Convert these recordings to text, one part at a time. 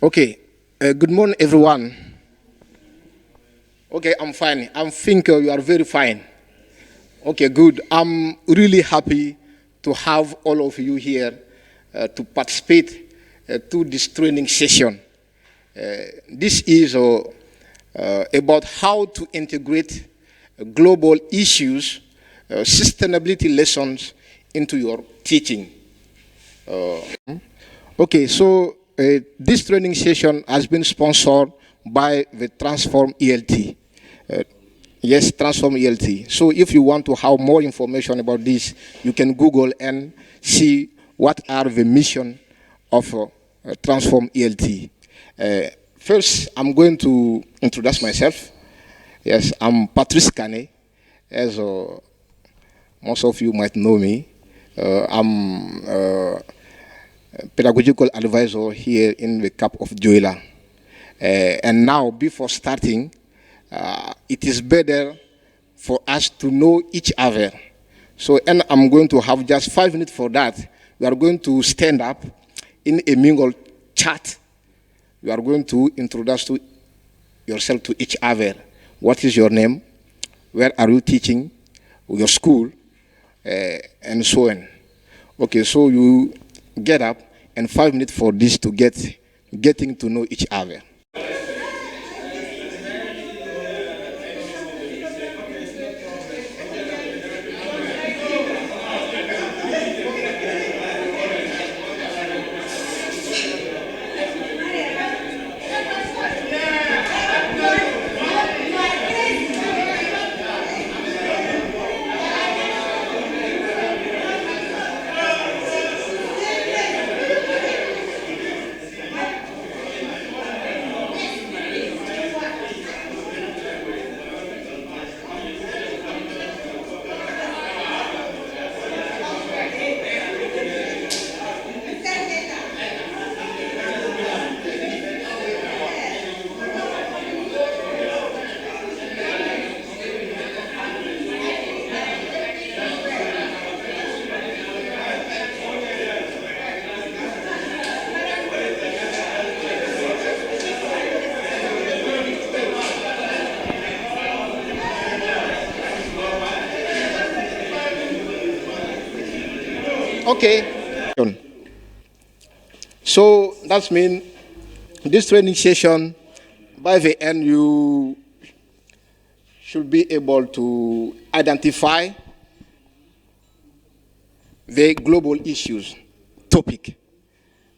Okay, good morning, everyone. Okay, I'm fine. I think you are very fine. Okay, good. I'm really happy to have all of you here to participate to this training session. This is about how to integrate global issues, sustainability lessons into your teaching. Okay, so this training session has been sponsored by the Transform ELT. Uh, yes, Transform ELT. So if you want to have more information about this, you can Google and see what are the mission of Transform ELT. First, I'm going to introduce myself. Yes, I'm Patrice Kane, as most of you might know me. I'm pedagogical advisor here in the CAP of Joila. And now, before starting, it is better for us to know each other. So, and I'm going to have just 5 minutes for that. We are going to stand up in a mingle chat. You are going to introduce to yourself to each other. What is your name? Where are you teaching? Your school? And so on. Okay, so you get up and 5 minutes for this to getting to know each other. Okay. So that means this training session, by the end, you should be able to identify the global issues topic.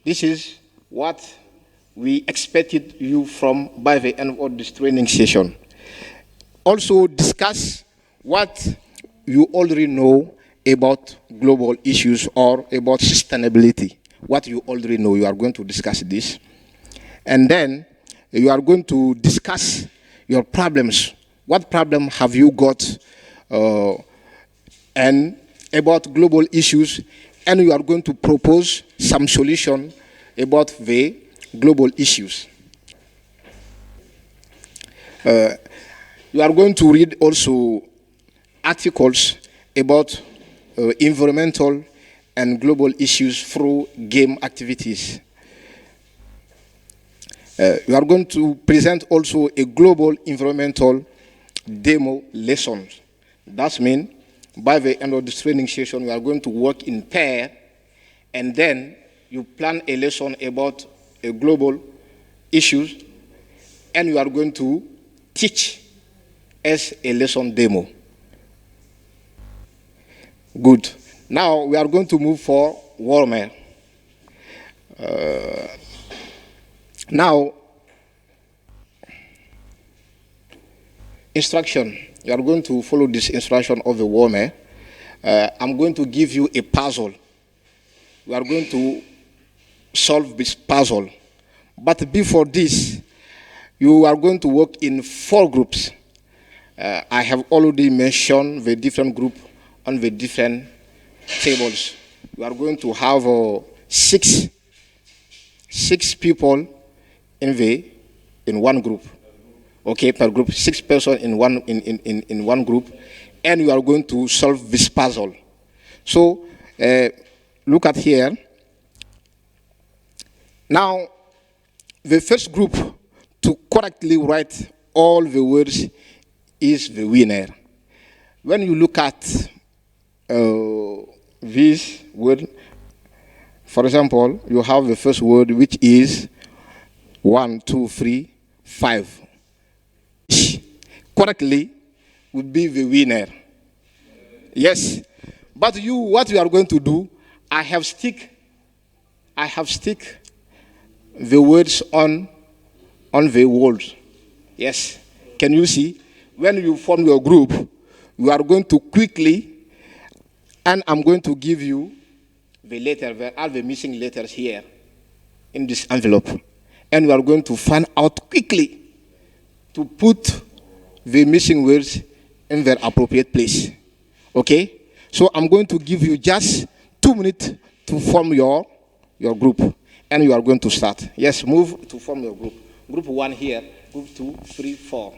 This is what we expected you from by the end of this training session. Also discuss what you already know about global issues or about sustainability. What you already know, you are going to discuss this. And then you are going to discuss your problems. What problem have you got and about global issues, and you are going to propose some solution about the global issues. You are going to read also articles about environmental and global issues through game activities. You are going to present also a global environmental demo lesson. That means by the end of this training session, we are going to work in pair, and then you plan a lesson about a global issues, and you are going to teach as a lesson demo. Good. Now we are going to move for warmer. Now, instruction. You are going to follow this instruction of the warmer. I'm going to give you a puzzle. We are going to solve this puzzle. But before this, you are going to work in 4 groups. I have already mentioned the different groups on the different tables. We are going to have six people in one group. Okay, per group, 6 persons in one group, and you are going to solve this puzzle. So look at here. Now, the first group to correctly write all the words is the winner. When you look at this word, for example, you have the first word, which is 1, 2, 3, 5. Correctly would be the winner. Yes. But what you are going to do, I have stick the words on the walls. Yes. Can you see? When you form your group, you are going to quickly, and I'm going to give you the letter, all the missing letters here in this envelope. And you are going to find out quickly to put the missing words in their appropriate place. Okay? So I'm going to give you just 2 minutes to form your group. And you are going to start. Yes, move to form your group. Group 1 here, group 2, 3, 4.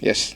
Yes.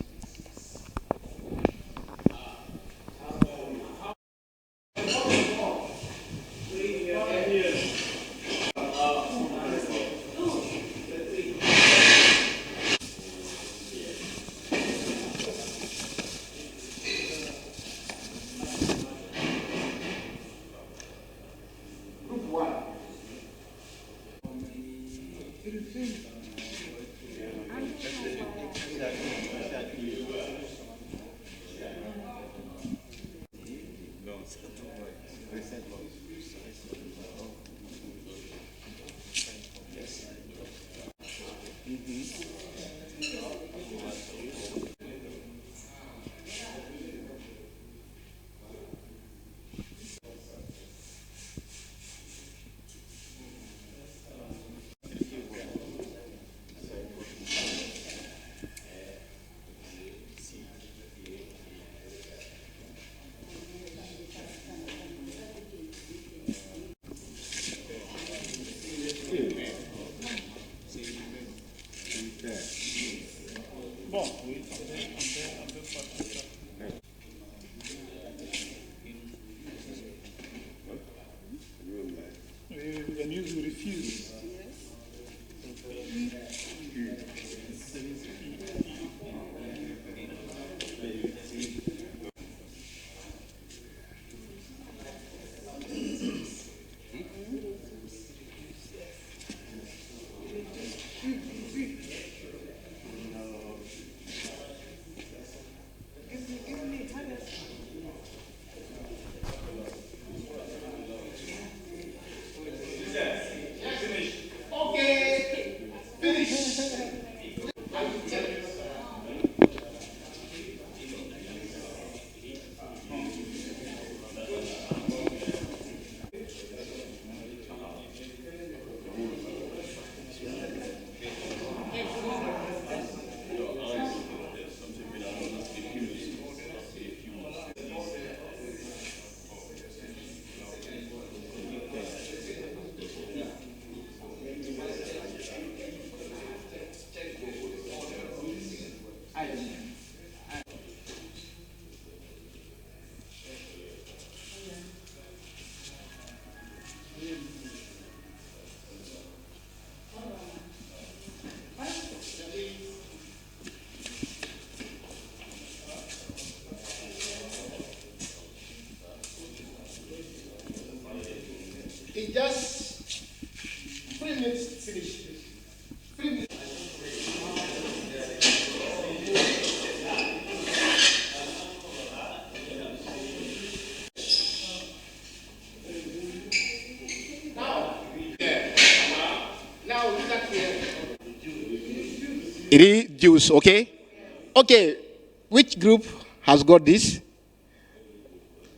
It just 3 minutes finish. 3 minutes. Now look at here. It is juice, okay? Okay, which group has got this?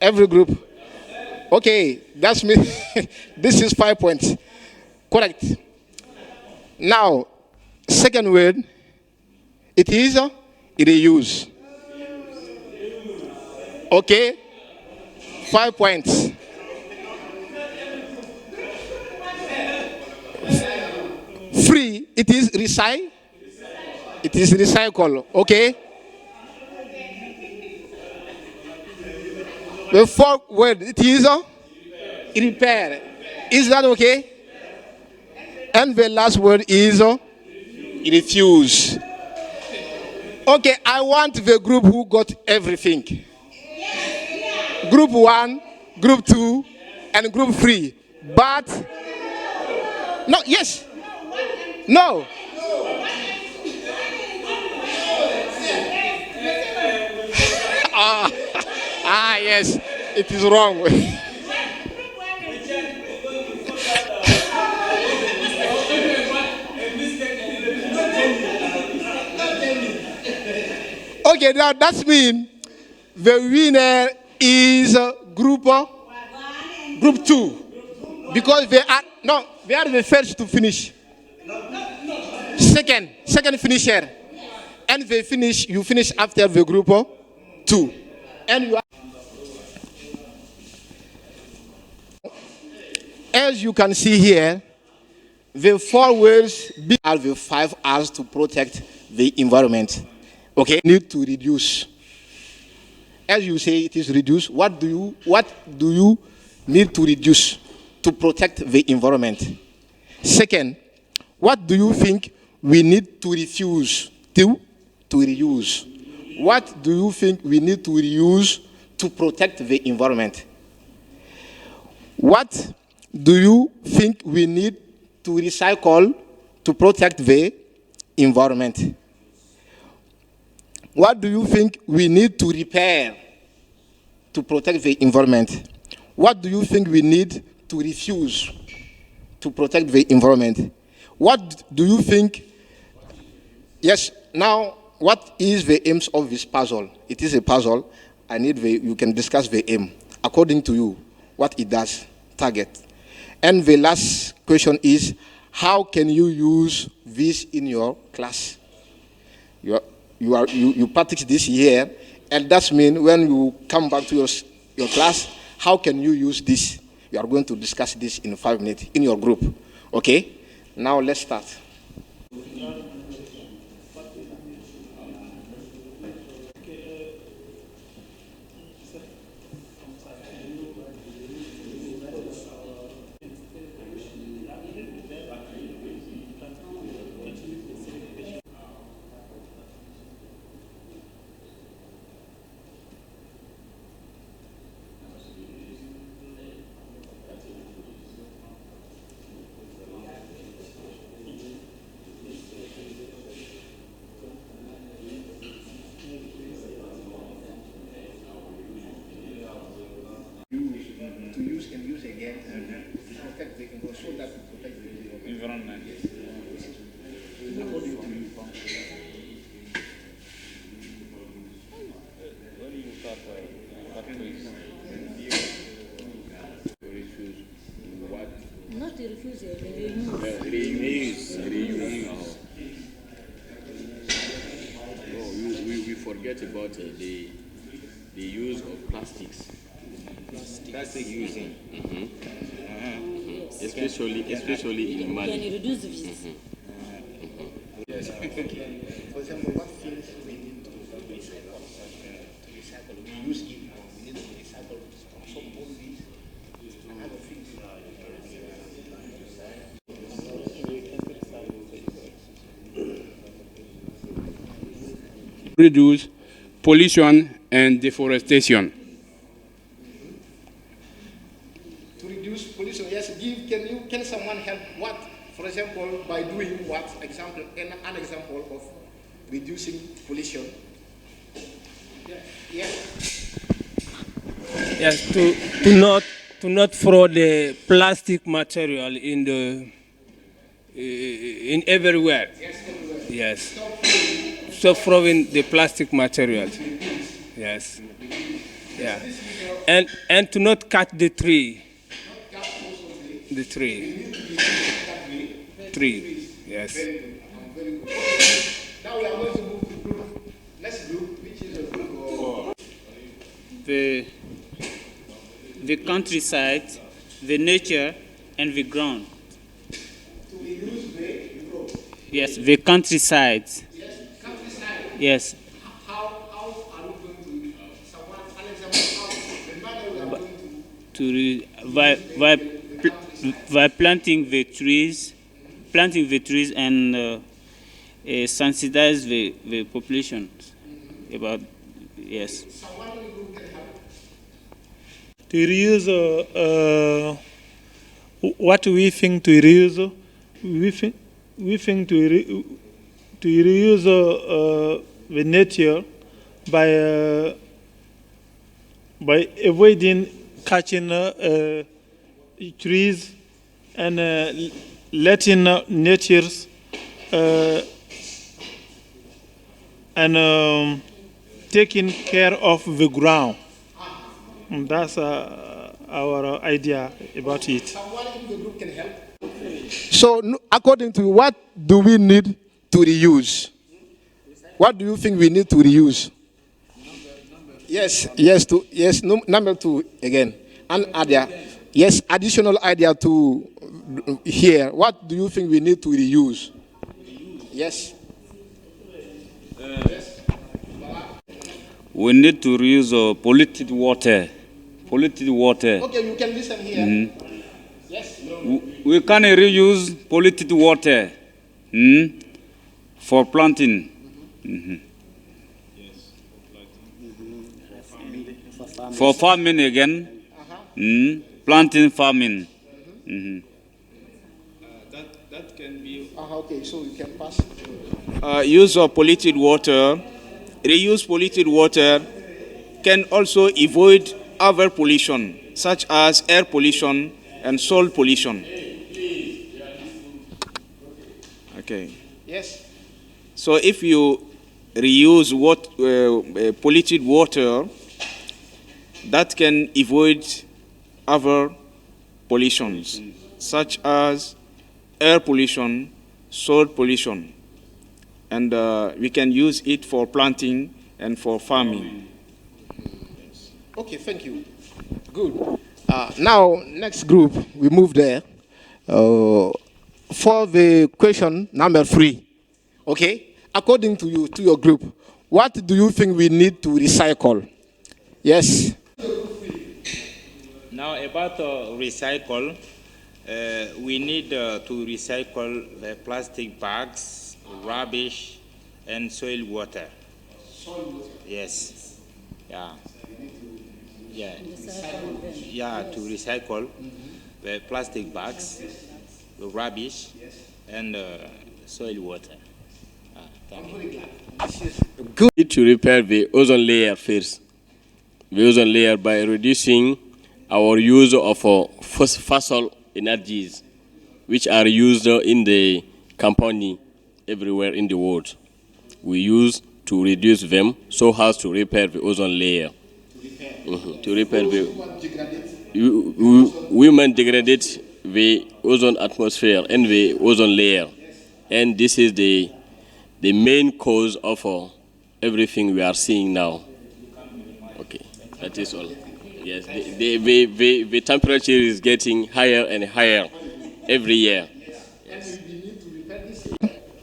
Every group. Okay, that's me. This is 5 points. Correct. Now, second word, it is use. Okay, 5 points. Free, it is recycle. It is recycle. Okay. The fourth word, it is repair. Is that okay? And the last word is refuse. Okay, I want the group who got everything. Group 1, group 2, and group 3. But, no, yes. No. Yes, it is wrong. Okay, now that means the winner is group 2, because they are the first to finish. Second finisher, and you finish after the group 2, and you are. As you can see here, the 4 words are the 5 R's to protect the environment. Okay, need to reduce. As you say, it is reduce. What do you need to reduce to protect the environment? Second, what do you think we need to refuse to reuse? What do you think we need to reuse to protect the environment? What do you think we need to recycle to protect the environment? What do you think we need to repair to protect the environment? What do you think we need to refuse to protect the environment? What do you think? Yes, now, what is the aims of this puzzle? It is a puzzle. You can discuss the aim. According to you, what it does, target. And the last question is, how can you use this in your class? You practice this here, and that means when you come back to your class, how can you use this? You are going to discuss this in 5 minutes in your group. Okay? Now let's start. Environment. Not refuse, reuse. We forget about the use of plastics. Plastic using. Yes. Especially in Mali. Can you reduce this? Yes. For example, what things we need to recycle? We use it. We need to recycle some all these and other things. Reduce pollution and deforestation. To reduce pollution, yes. Can someone help? What, for example, by doing what? Example, an example of reducing pollution. Yes. Yes, to not throw the plastic material in everywhere. Yes, everywhere. Yes. Stop throwing the plastic materials. Yes. Yeah. And to not cut the tree. The tree. Tree. Yes. Very good. Now we are going to move to group. Next group, which is a group of the countryside, the nature, and the ground. To reduce the growth. Yes, the countryside. Yes, countryside. Yes. How are we going to someone an example how the manner we are going to By planting the trees planting the trees and sensitize the population about, yes. To reuse, what we think to reuse, we think to reuse the nature by avoiding cutting trees and letting natures and taking care of the ground. And that's our idea about it. Someone in the group can help. So, according to you, what do we need to reuse? What do you think we need to reuse? Number two again. An idea. Yes, additional idea to here. What do you think we need to reuse? Yes. We need to reuse polluted water. Polluted water. Okay, you can listen here. Yes. We can reuse polluted water for planting. For farming again. Planting, farming. That can be Okay, so you can pass. Use of polluted water, reuse polluted water can also avoid other pollution, such as air pollution and soil pollution. Okay. Yes. So if you reuse polluted water, that can avoid other pollutions, such as air pollution, soil pollution. And we can use it for planting and for farming. Okay, thank you. Good. Now, next group, we move there. For the question number 3, okay? According to you, to your group, what do you think we need to recycle? Yes. Now about recycle, we need to recycle the plastic bags, rubbish, and soil water. Soil water? Yes. Yeah. Yeah. Yeah, to recycle the plastic bags, the rubbish, and soil water. Thank you. We need to repair the ozone layer first. The ozone layer by reducing our use of fossil energies, which are used in the company everywhere in the world. We use to reduce them so as to repair the ozone layer. To repair the women degrade the ozone atmosphere and the ozone layer, and this is the main cause of everything we are seeing now. Okay, that is all. Yes, the temperature is getting higher and higher every year. Yes.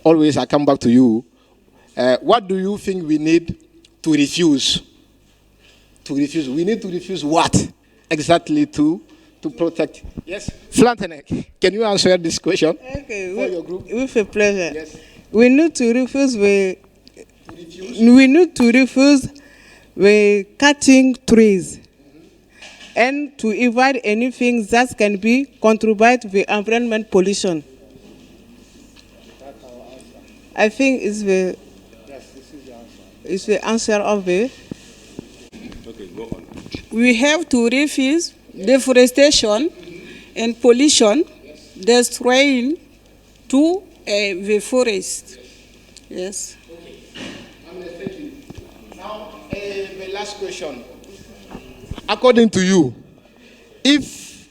Always I come back to you. What do you think we need to refuse? To refuse. We need to refuse what exactly to protect? Yes, Flantenek, can you answer this question? Okay, for your group? With a pleasure. Yes. We need to refuse the cutting trees and to avoid anything that can be contribute to the environment pollution. I think it's the answer of the. Okay, go on. We have to refuse deforestation and pollution, destroying to the forest. Yes. Thank you. Now, the last question. According to you, if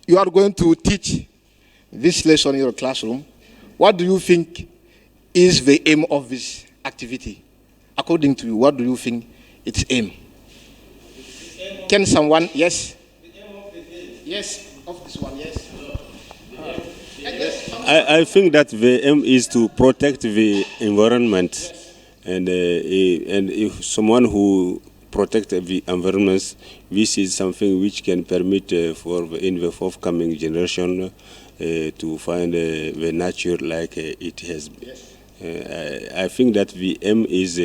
you are going to teach this lesson in your classroom, what do you think is the aim of this activity? According to you, what do you think its aim? Can someone, yes? Yes, of this one, yes. I think that the aim is to protect the environment, and if someone who protects the environment, this is something which can permit in the forthcoming generation to find the nature like it has. I think that the aim is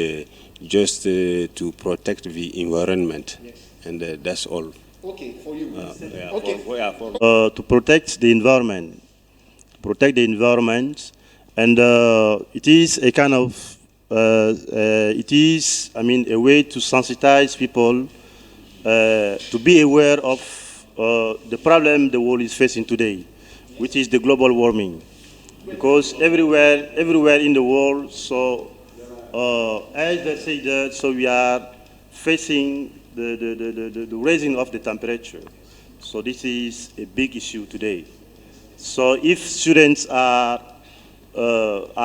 just to protect the environment, and that's all. Okay, for you. To protect the environment, and it is a kind of, a way to sensitize people to be aware of the problem the world is facing today, which is the global warming. Because everywhere in the world, so as they say that, so we are facing the raising of the temperature. So this is a big issue today. So if students are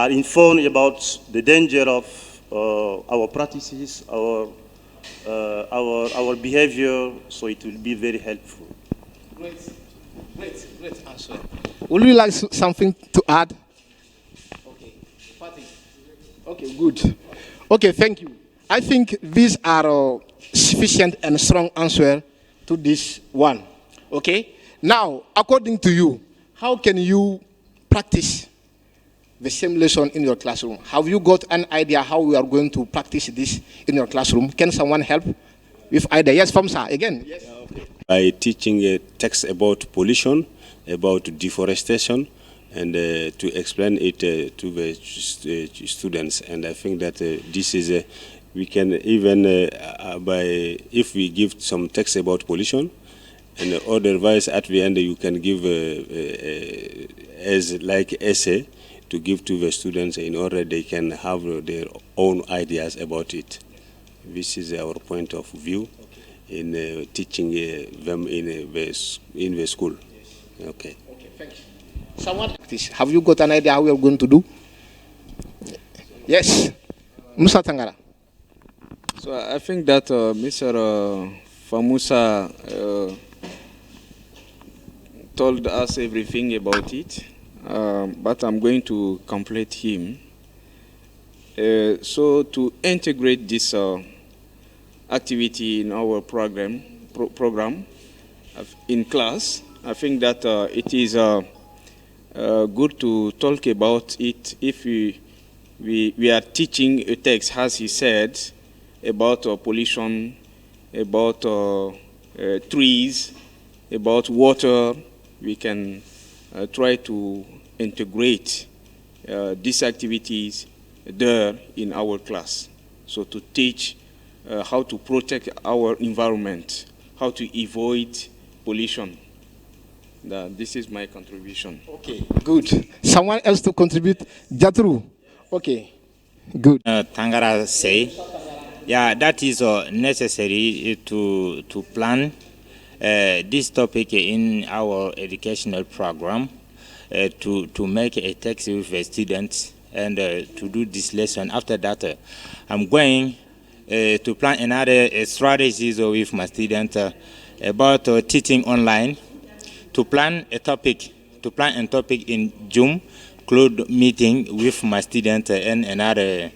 informed about the danger of our practices, our behavior, so it will be very helpful. Great answer. Would you like something to add? Okay, good. Okay, thank you. I think these are sufficient and strong answer to this one. Okay. Now, according to you, how can you practice the same lesson in your classroom? Have you got an idea how we are going to practice this in your classroom? Can someone help with idea? Yes, Famsa, again. Yes. By teaching a text about pollution, about deforestation, and to explain it to the students. And I think that this is we can even if we give some text about pollution, and otherwise at the end you can give as like essay to give to the students in order they can have their own ideas about it. This is our point of view in teaching them in the school. Okay. Okay, thank you. Someone, have you got an idea how we are going to do? Yes, Musa Tangara. So I think that Mr. Famusa told us everything about it, but I'm going to complete him. So to integrate this activity in our program in class, I think that it is good to talk about it if we are teaching a text, as he said, about pollution, about trees, about water. We can try to integrate these activities there in our class. So to teach how to protect our environment, how to avoid pollution. This is my contribution. Okay, good. Someone else to contribute? Jatru. Okay, good. Tangara say, yeah, that is necessary to plan this topic in our educational program, to make a text with the students and to do this lesson. After that, I'm going to plan another strategies with my students about teaching online. To plan a topic in Zoom, include meeting with my students and another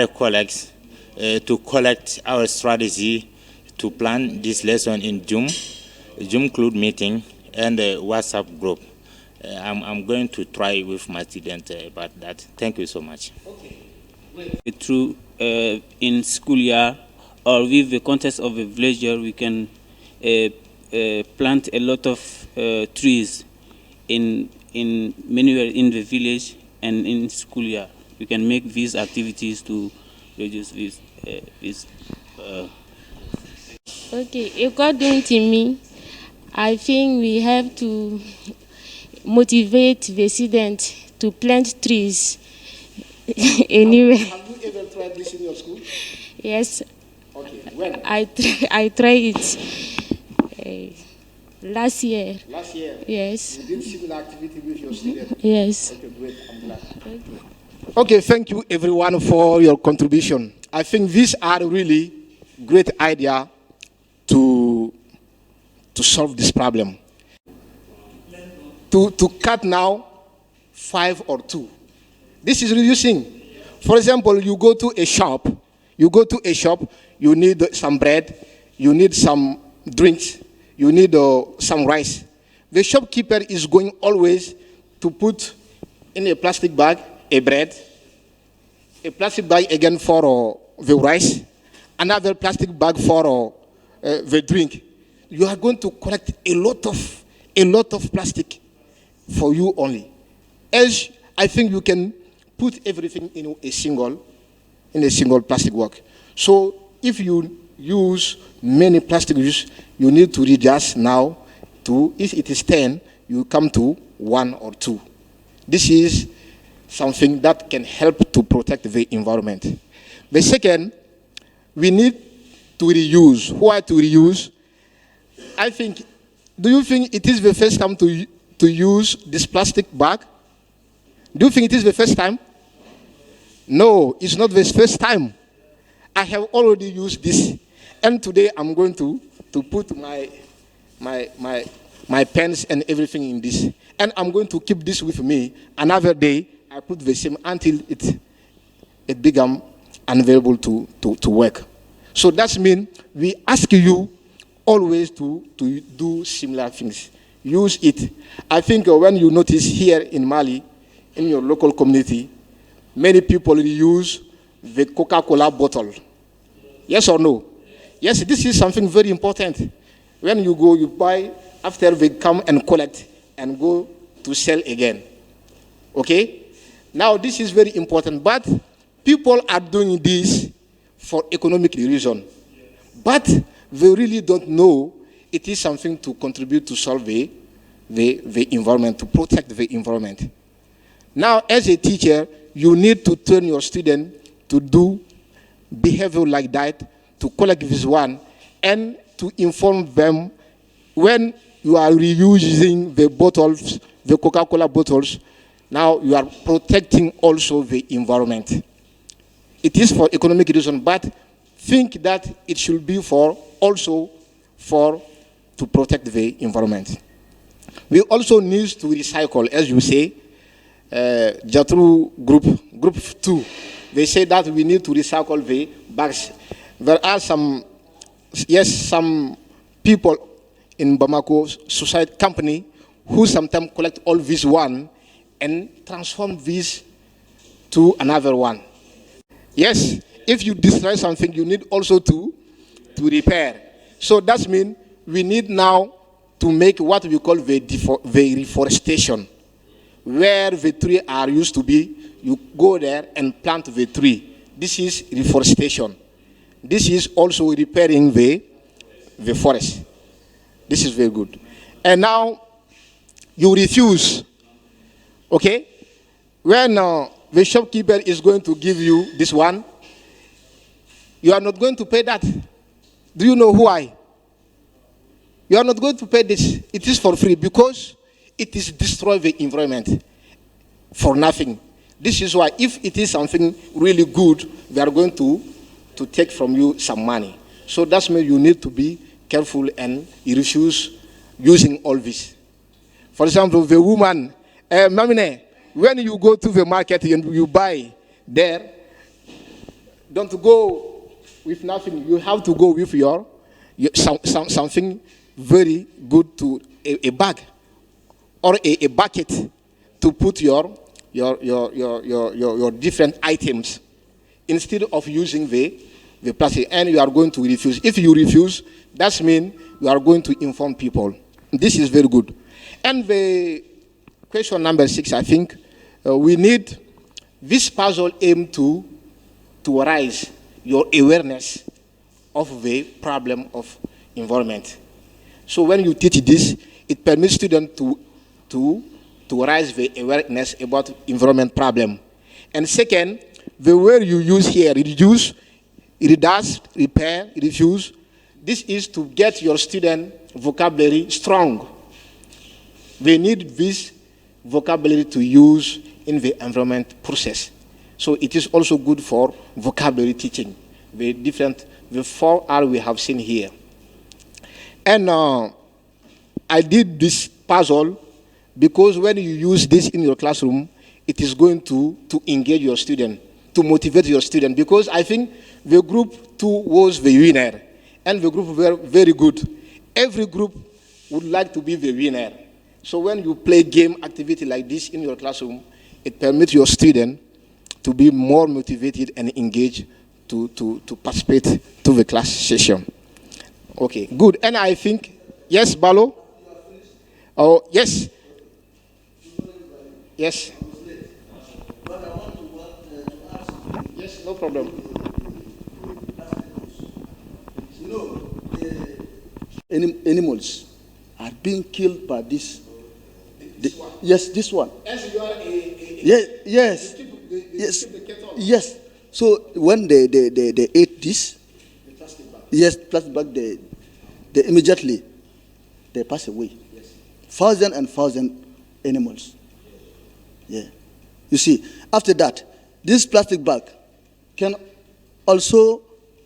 colleagues to collect our strategy to plan this lesson in Zoom include meeting and a WhatsApp group. I'm going to try with my students about that. Thank you so much. Okay. Through in school year or with the context of a village year, we can plant a lot of trees in manure in the village and in school year. We can make these activities to reduce this. Okay, according to me, I think we have to motivate the students to plant trees anyway. Have you ever tried this in your school? Yes. Okay, when? I tried it last year. Last year? Yes. You did similar activity with your students? Yes. Okay, great. I'm glad. Okay, thank you everyone for your contribution. I think these are really great idea to solve this problem. To cut now 5 or 2. This is reducing. For example, you go to a shop, you need some bread, you need some drinks, you need some rice. The shopkeeper is going always to put in a plastic bag a bread, a plastic bag again for the rice, another plastic bag for the drink. You are going to collect a lot of plastic for you only. Else, I think you can put everything in a single plastic bag. So if you use many plastic use, you need to reduce now to, if it is 10, you come to 1 or 2. This is something that can help to protect the environment. The second, we need to reuse. Why to reuse? I think, do you think it is the first time to use this plastic bag? Do you think it is the first time? No, it's not the first time. I have already used this. And today I'm going to put my pens and everything in this. And I'm going to keep this with me. Another day, I put the same until it become unavailable to work. So that means we ask you always to do similar things. Use it. I think when you notice here in Mali, in your local community, many people use the Coca-Cola bottle. Yes or no? Yes, this is something very important. When you go, you buy, after they come and collect and go to sell again. Okay? Now, this is very important, but people are doing this for economic reason. But they really don't know it is something to contribute to solve the environment, to protect the environment. Now, as a teacher, you need to train your student to do behavior like that, to collect this one, and to inform them when you are reusing the bottles, the Coca-Cola bottles, now you are protecting also the environment. It is for economic reason, but think that it should be also to protect the environment. We also need to recycle, as you say, Jatru group 2. They say that we need to recycle the bags. There are some people in Bamako society company who sometimes collect all this one and transform this to another one. Yes, if you destroy something, you need also to repair. So that means we need now to make what we call the reforestation. Where the trees are used to be, you go there and plant the tree. This is reforestation. This is also repairing the forest. This is very good. And now, you refuse. Okay? When the shopkeeper is going to give you this one, you are not going to pay that. Do you know why? You are not going to pay this. It is for free because it is destroy the environment for nothing. This is why if it is something really good, we are going to take from you some money. So that's why you need to be careful and refuse using all this. For example, the woman, Mamine, when you go to the market and you buy there, don't go with nothing. You have to go with something very good, to a bag or a bucket to put your different items instead of using the plastic, and you are going to refuse. If you refuse, that means you are going to inform people. This is very good. And the question number 6, I think, we need this puzzle aim to raise your awareness of the problem of environment. So when you teach this, it permits students to raise the awareness about environment problem. And second, the word you use here, reduce, reduce, repair, refuse, this is to get your student vocabulary strong. They need this vocabulary to use in the environment process. So it is also good for vocabulary teaching, the 4 R we have seen here. And I did this puzzle because when you use this in your classroom, it is going to engage your student, to motivate your student. Because I think the group 2 was the winner, and the group were very good. Every group would like to be the winner. So when you play game activity like this in your classroom, it permits your student to be more motivated and engaged to participate to the class session. Okay, good. And I think, yes, Balo? Oh, yes. Yes. Yes, no problem. You know, animals are being killed by this. Yes, this one. As you are Yes. Yes. So when they ate this, plastic bag, they immediately they pass away. Thousand and thousand animals. Yeah. You see, after that, this plastic bag can also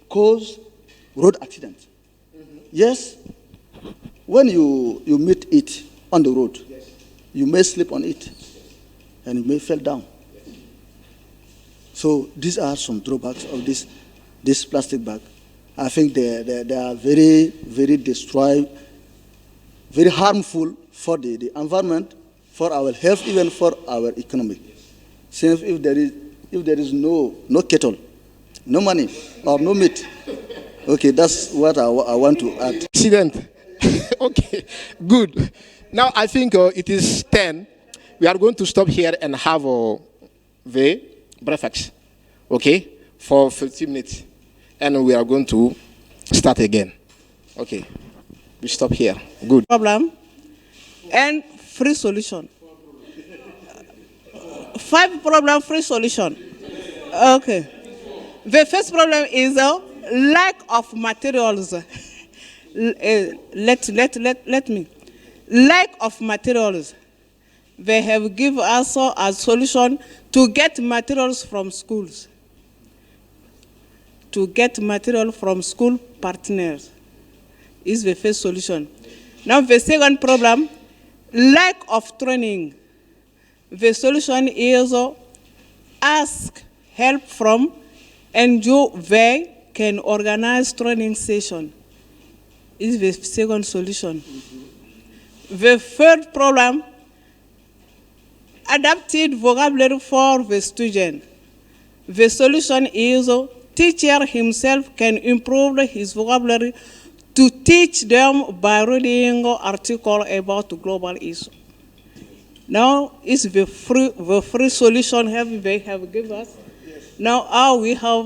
cause road accidents. Yes. When you meet it on the road, you may slip on it and you may fall down. So these are some drawbacks of this plastic bag. I think they are very, very very harmful for the environment, for our health, even for our economy. Since if there is no kettle, no money, or no meat, okay, that's what I want to add. Accident. Okay, good. Now I think it is 10. We are going to stop here and have the breakfast, okay, for 15 minutes. And we are going to start again. Okay, we stop here. Good. Problem and free solution. 5 problem, free solution. Okay. The first problem is lack of materials. Let me. Lack of materials. They have given us a solution to get materials from schools. To get material from school partners is the first solution. Now the second problem, lack of training. The solution is ask help from NGO. They can organize training session. Is the second solution. The third problem, adapted vocabulary for the student. The solution is teacher himself can improve his vocabulary to teach them by reading articles about global issues. Now is the free solution they have given us. Now we have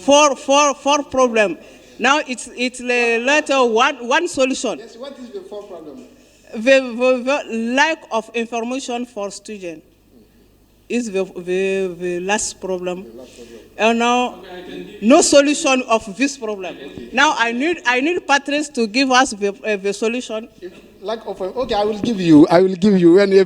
four problems. Now it's later one solution. Yes, what is the 4th problem? The lack of information for students is the last problem. And now no solution of this problem. Now I need Patrice to give us the solution. Lack of, okay, I will give you when you